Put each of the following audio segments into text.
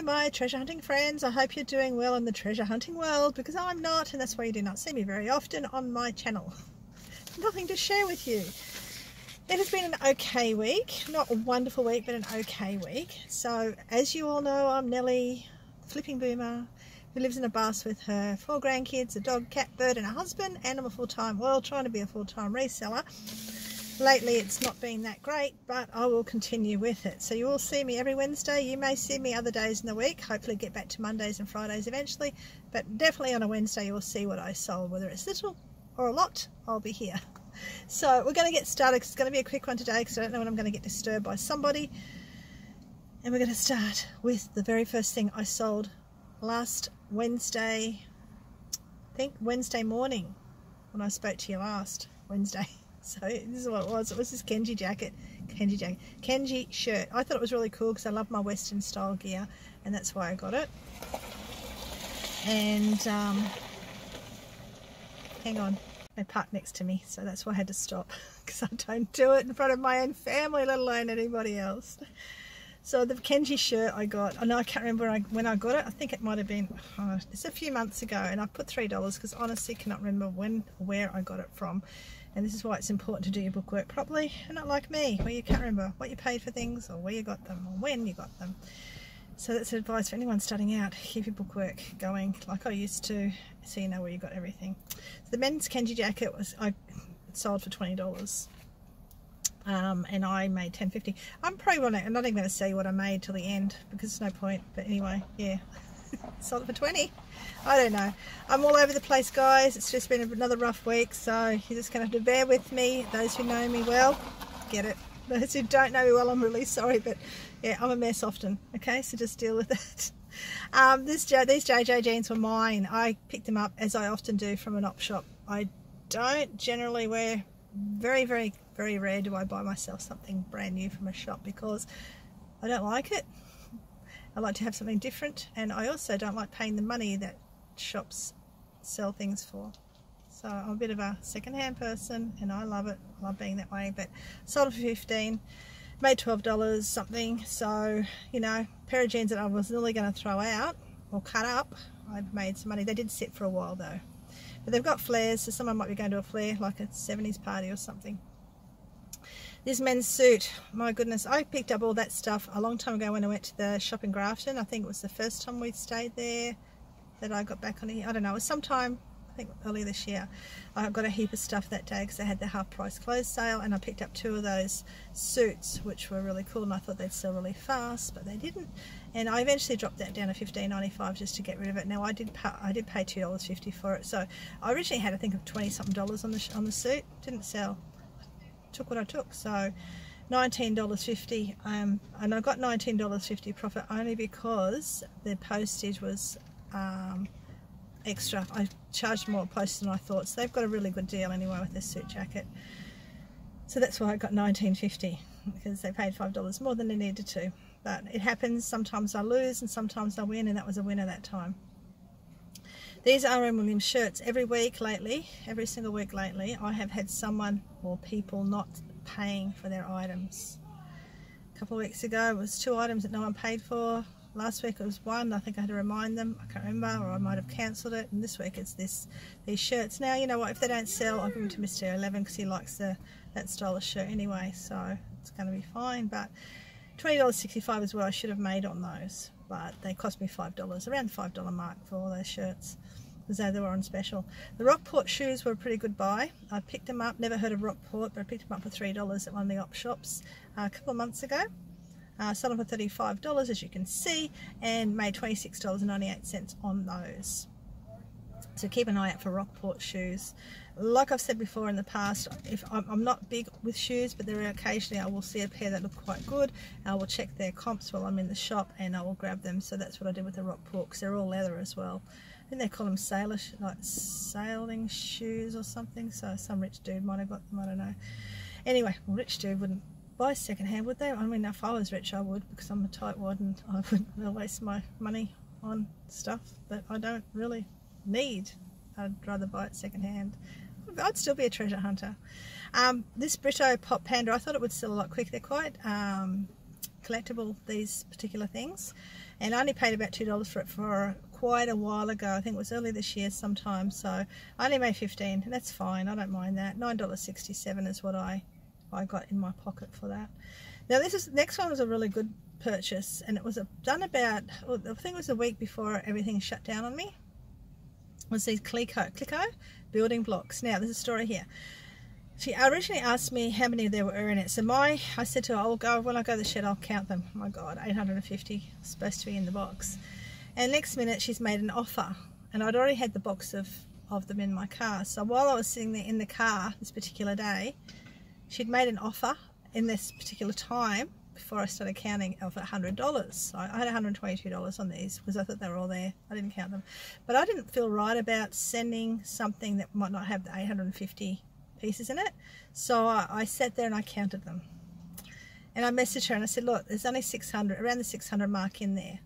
Hello my treasure hunting friends, I hope you're doing well in the treasure hunting world, because I'm not, and that's why you do not see me very often on my channel. Nothing to share with you. It has been an okay week, not a wonderful week, but an okay week. So as you all know, I'm Nellie, flipping boomer, who lives in a bus with her 4 grandkids, a dog, cat, bird and a husband, and I'm a full-time, well, trying to be a full-time reseller. Lately it's not been that great, but I will continue with it. So you will see me every Wednesday. You may see me other days in the week. Hopefully get back to Mondays and Fridays eventually, but definitely on a Wednesday you will see what I sold. Whether it's little or a lot, I'll be here. So we're going to get started. It's going to be a quick one today because I don't know when I'm going to get disturbed by somebody. And we're going to start with the very first thing I sold last Wednesday, I think Wednesday morning when I spoke to you last Wednesday. So this is what it was. It was this Kenji shirt. I thought it was really cool because I love my Western style gear, and that's why I got it. And hang on, they parked next to me, so that's why I had to stop, because I don't do it in front of my own family, let alone anybody else. So the Kenji shirt I got, I know I can't remember when I got it. I think it might have been, it's a few months ago, and I put $3 because honestly cannot remember when or where I got it from. And this is why it's important to do your bookwork properly, and not like me, where you can't remember what you paid for things or where you got them or when you got them. So that's advice for anyone starting out. Keep your bookwork going like I used to, so you know where you got everything. So the men's Kenji jacket I sold for $20, and I made $10.50. I'm probably I'm not even going to say what I made till the end because there's no point. But anyway, yeah, sold it for $20. I don't know. I'm all over the place, guys. It's just been another rough week, so you're just going to have to bear with me. Those who know me well get it. Those who don't know me well, I'm really sorry, but yeah, I'm a mess often. Okay, so just deal with it. These JJ jeans were mine. I picked them up, as I often do, from an op shop. I don't generally wear, very rare do I buy myself something brand new from a shop because I don't like it. I like to have something different, and I also don't like paying the money that shops sell things for. So I'm a bit of a second-hand person, and I love it. I love being that way. But sold it for $15, made $12 something. So, you know, a pair of jeans that I was nearly going to throw out or cut up, I've made some money. They did sit for a while though, but they've got flares, so someone might be going to a flare, like a 70s party or something. This men's suit, my goodness, I picked up all that stuff a long time ago when I went to the shop in Grafton. I think it was the first time we stayed there that I got back on here. I don't know, it was sometime, I think earlier this year. I got a heap of stuff that day because they had the half price clothes sale, and I picked up 2 of those suits which were really cool, and I thought they'd sell really fast, but they didn't. And I eventually dropped that down to $15.95 just to get rid of it. Now I did pay $2.50 for it, so I originally had, I think, of $20-something on the suit. Didn't sell. Took what I took, so $19.50, and I got $19.50 profit only because the postage was extra. I charged more postage than I thought, so they've got a really good deal anyway with this suit jacket. So that's why I got $19.50, because they paid $5 more than they needed to. But it happens. Sometimes I lose and sometimes I win, and that was a winner that time. These are R.M. Williams shirts. Every week lately, every single week lately, I have had someone or people not paying for their items. A couple of weeks ago it was 2 items that no one paid for. Last week it was 1. I think I had to remind them. I can't remember, or I might have cancelled it. And this week it's these shirts. Now, you know what, if they don't sell, I'll give them to Mr. 11 because he likes that style of shirt anyway, so it's going to be fine. But $20.65 is what I should have made on those, but they cost me $5, around the $5 mark for all those shirts, as though they were on special. The Rockport shoes were a pretty good buy. I picked them up, never heard of Rockport, but I picked them up for $3 at one of the op shops a couple of months ago. Sold them for $35, as you can see, and made $26.98 on those. So keep an eye out for Rockport shoes. Like I've said before in the past, if I'm not big with shoes, but there are occasionally I will see a pair that look quite good. I will check their comps while I'm in the shop, and I will grab them. So that's what I did with the Rockport, because they're all leather as well. I think they call them sailing shoes or something. So some rich dude might have got them, I don't know. Anyway, well, rich dude wouldn't buy secondhand, would they? I mean, if I was rich, I would, because I'm a tightwad and I wouldn't waste my money on stuff that I don't really need. I'd rather buy it secondhand. I'd still be a treasure hunter. This Brito Pop Panda, I thought it would sell a lot quicker. They're quite collectible, these particular things, and I only paid about $2 for it for quite a while ago. I think it was early this year sometime, so I only made 15, and that's fine. I don't mind that. $9.67 is what I got in my pocket for that. Now next one was a really good purchase, and it was done about, I think it was a week before everything shut down on me. It was these Clico building blocks. Now there's a story here. She originally asked me how many there were in it. So I said to her, when I go to the shed, I'll count them. Oh my God, 850 supposed to be in the box. And next minute, she's made an offer. And I'd already had the box of them in my car. So while I was sitting there in the car this particular day, she'd made an offer in this particular time before I started counting of $100. So I had $122 on these because I thought they were all there. I didn't count them. But I didn't feel right about sending something that might not have the 850 pieces in it, so I sat there and I counted them, and I messaged her and I said, look, there's only 600, around the 600 mark in there,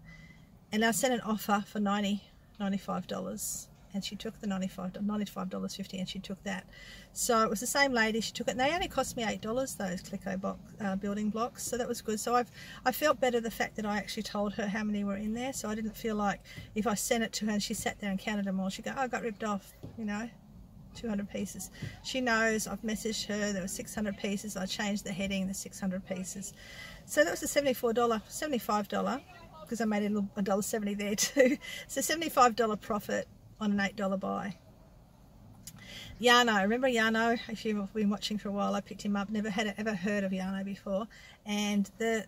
and I sent an offer for $95, and she took the $95.50, and she took that. So it was the same lady, she took it, and they only cost me $8, those Clico building blocks, so that was good. So I felt better the fact that I actually told her how many were in there, so I didn't feel like if I sent it to her and she sat there and counted them all, she'd go, oh, I got ripped off, you know. 200 pieces. She knows I've messaged her there were 600 pieces. I changed the heading, the 600 pieces. So that was a $75 because I made a $1.70 there too. So $75 profit on an $8 buy. Yarno, remember Yarno? If you've been watching for a while, I picked him up. Never had ever heard of Yarno before, and the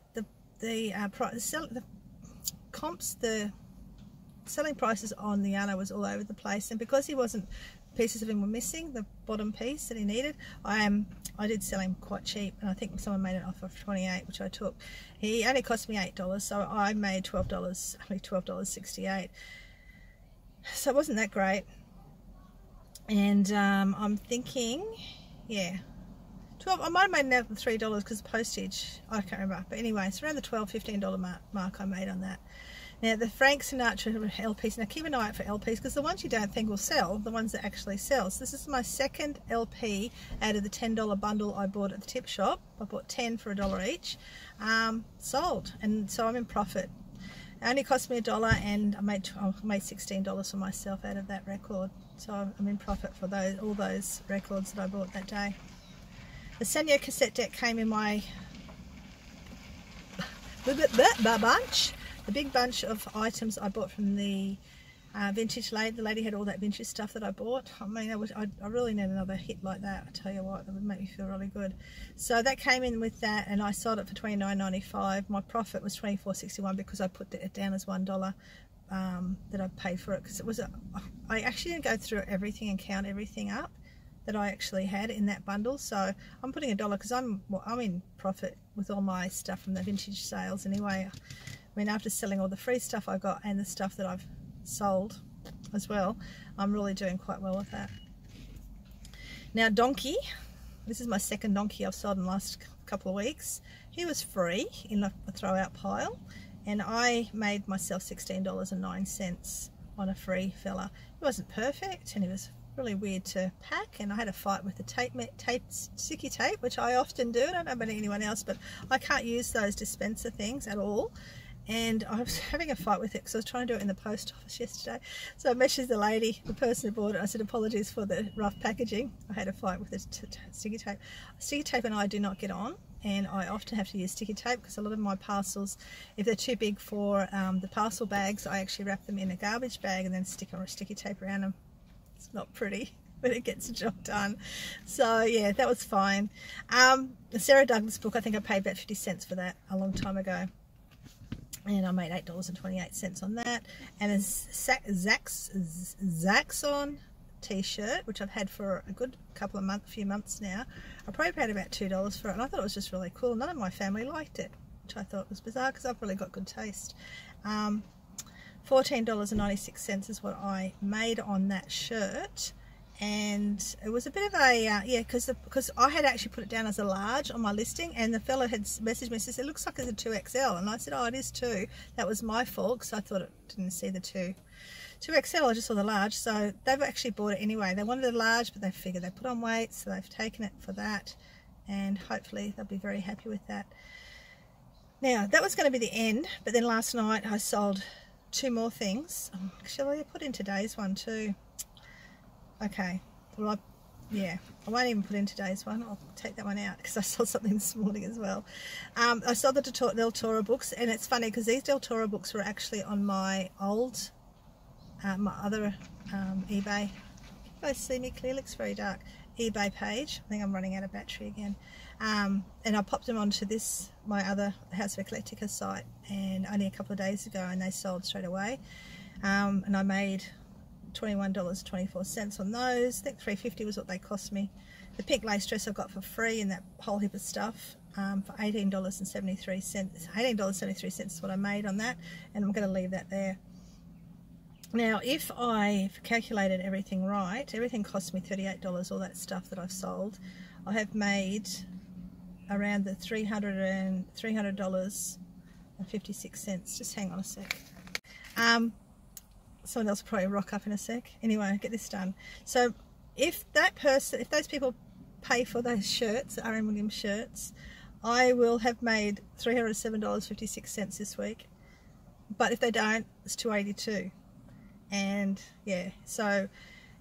selling prices on the Yarno was all over the place, and because he wasn't, pieces of him were missing, the bottom piece that he needed, I did sell him quite cheap, and I think someone made an offer of $28, which I took. He only cost me $8, so I made $12.68. So it wasn't that great, and I'm thinking, yeah, I might have made now $3 because postage, I can't remember, but anyway, it's around the $12–15 mark I made on that. Now the Frank Sinatra LPs, now keep an eye out for LPs because the ones you don't think will sell, the ones that actually sell. So this is my second LP out of the $10 bundle I bought at the tip shop. I bought 10 for $1 each, sold, and so I'm in profit. It only cost me $1, and I made $16 for myself out of that record. So I'm in profit for all those records that I bought that day. The Sanyo cassette deck came in my bunch. The big bunch of items I bought from the vintage lady. The lady had all that vintage stuff that I bought. I mean, I really need another hit like that. I tell you what, that would make me feel really good. So that came in with that, and I sold it for $29.95. My profit was $24.61 because I put it down as $1 that I paid for it, because it was I actually didn't go through everything and count everything up that I actually had in that bundle. So I'm putting $1 because I'm in profit with all my stuff from the vintage sales anyway. I mean, after selling all the free stuff I got and the stuff that I've sold as well, I'm really doing quite well with that. Now Donkey, this is my second Donkey I've sold in the last couple of weeks. He was free in a throw out pile, and I made myself $16.09 on a free fella. He wasn't perfect, and he was really weird to pack, and I had a fight with the sticky tape, which I often do. I don't know about anyone else, but I can't use those dispenser things at all. And I was having a fight with it because I was trying to do it in the post office yesterday. So I messaged the lady, the person who bought it. I said, apologies for the rough packaging. I had a fight with the sticky tape. Sticky tape and I do not get on, and I often have to use sticky tape because a lot of my parcels, if they're too big for the parcel bags, I actually wrap them in a garbage bag and then stick on sticky tape around them. It's not pretty, but it gets the job done. So yeah, that was fine. The Sarah Douglas book, I think I paid about 50 cents for that a long time ago, and I made $8.28 on that. And a Zaxxon t-shirt, which I've had for a good few months now. I probably paid about $2 for it, and I thought it was just really cool. None of my family liked it, which I thought was bizarre because I've really got good taste. $14.96 is what I made on that shirt, and it was a bit of a yeah, because I had actually put it down as a large on my listing, and the fella had messaged me and said it looks like it's a 2XL, and I said, oh, it is 2. That was my fault because I thought it didn't see the 2XL. I just saw the large, so they've actually bought it anyway. They wanted a large, but they figured they put on weight, so they've taken it for that, and hopefully they'll be very happy with that. Now, that was going to be the end, but then last night I sold 2 more things. Shall I put in today's one too? Okay, well, I won't even put in today's one. I'll take that one out because I sold something this morning as well. I sold the Del Toro books, and it's funny because these Del Toro books were actually on my old, my other eBay. You guys see me clearly? Looks very dark. eBay page. I think I'm running out of battery again. And I popped them onto this, my other House of Eclectica site, and only a couple of days ago, and they sold straight away. And I made $21.24 on those. I think $3.50 was what they cost me. The pink lace dress I got for free and that whole heap of stuff for $18.73. $18.73 is what I made on that, and I'm going to leave that there. Now, if I've calculated everything right, everything cost me $38, all that stuff that I've sold. I have made around the $300.56. Just hang on a sec. Someone else will probably rock up in a sec. Anyway, I'll get this done. So if those people pay for those shirts, the R.M. Williams shirts, I will have made $307.56 this week. But if they don't, it's $282. And yeah, so,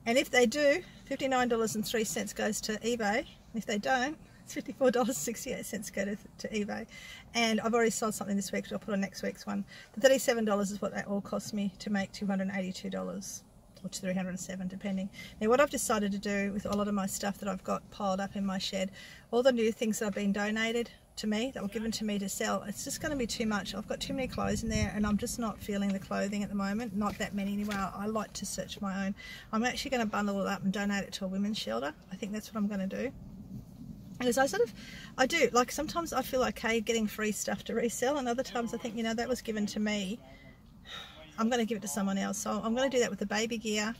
and if they do, $59.03 goes to eBay. If they don't, it's $54.68 go to eBay. And I've already sold something this week, which I'll put on next week's one. The $37 is what that all cost me to make $282, or $307 depending. Now, what I've decided to do with a lot of my stuff that I've got piled up in my shed, all the new things that have been donated to me, that were given to me to sell, it's just going to be too much. I've got too many clothes in there, and I'm just not feeling the clothing at the moment. Not that many anyway. I like to search my own. I'm actually going to bundle it up and donate it to a women's shelter. I think that's what I'm going to do. Because I do, like, sometimes I feel okay getting free stuff to resell, and other times I think, you know, that was given to me, I'm going to give it to someone else. So I'm going to do that with the baby gear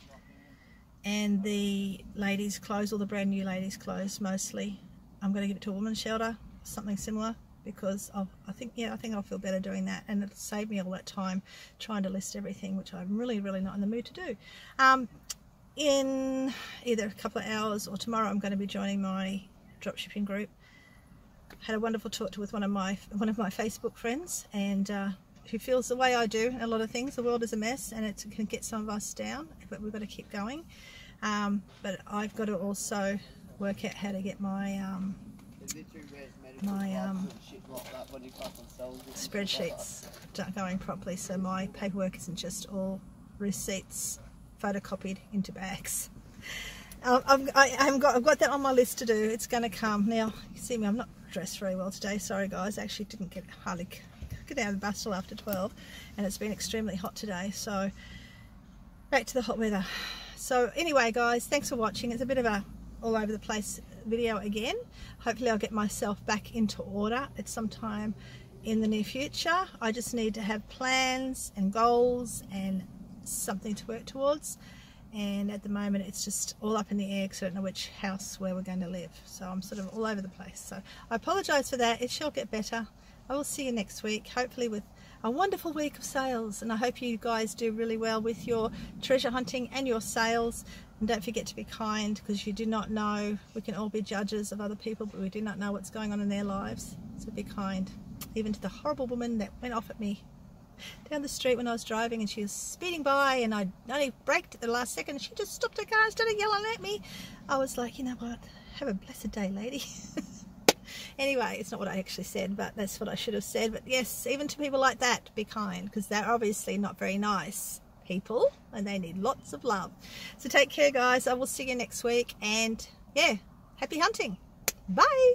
and the ladies' clothes, all the brand new ladies' clothes mostly. I'm going to give it to a women's shelter, something similar, because I think I'll feel better doing that, and it'll save me all that time trying to list everything, which I'm really not in the mood to do. In either a couple of hours or tomorrow, I'm going to be joining my dropshipping group. Had a wonderful talk with one of my Facebook friends, and who feels the way I do in a lot of things. The world is a mess, and it can get some of us down, but we've got to keep going. But I've got to also work out how to get my spreadsheets going properly, so my paperwork isn't just all receipts photocopied into bags. I've got that on my list to do. It's going to come. Now, you see me, I'm not dressed very well today. Sorry guys, I actually didn't hardly get out of the bus till after 12, and it's been extremely hot today, so back to the hot weather. So anyway guys, thanks for watching. It's a bit of a all over the place video again. Hopefully I'll get myself back into order at some time in the near future. I just need to have plans and goals and something to work towards, and at the moment it's just all up in the air because I don't know which house where we're going to live, so I'm sort of all over the place. So I apologize for that. It shall get better. I will see you next week, hopefully with a wonderful week of sales, and I hope you guys do really well with your treasure hunting and your sales. And don't forget to be kind, because you do not know. We can all be judges of other people, but we do not know what's going on in their lives. So be kind, even to the horrible woman that went off at me down the street when I was driving, and she was speeding by, and I only braked at the last second. She just stopped her car and started yelling at me. I was like, you know what, have a blessed day, lady. Anyway, it's not what I actually said, but that's what I should have said. But yes, even to people like that, be kind, because they're obviously not very nice people, and they need lots of love. So take care guys, I will see you next week, and yeah, happy hunting. Bye.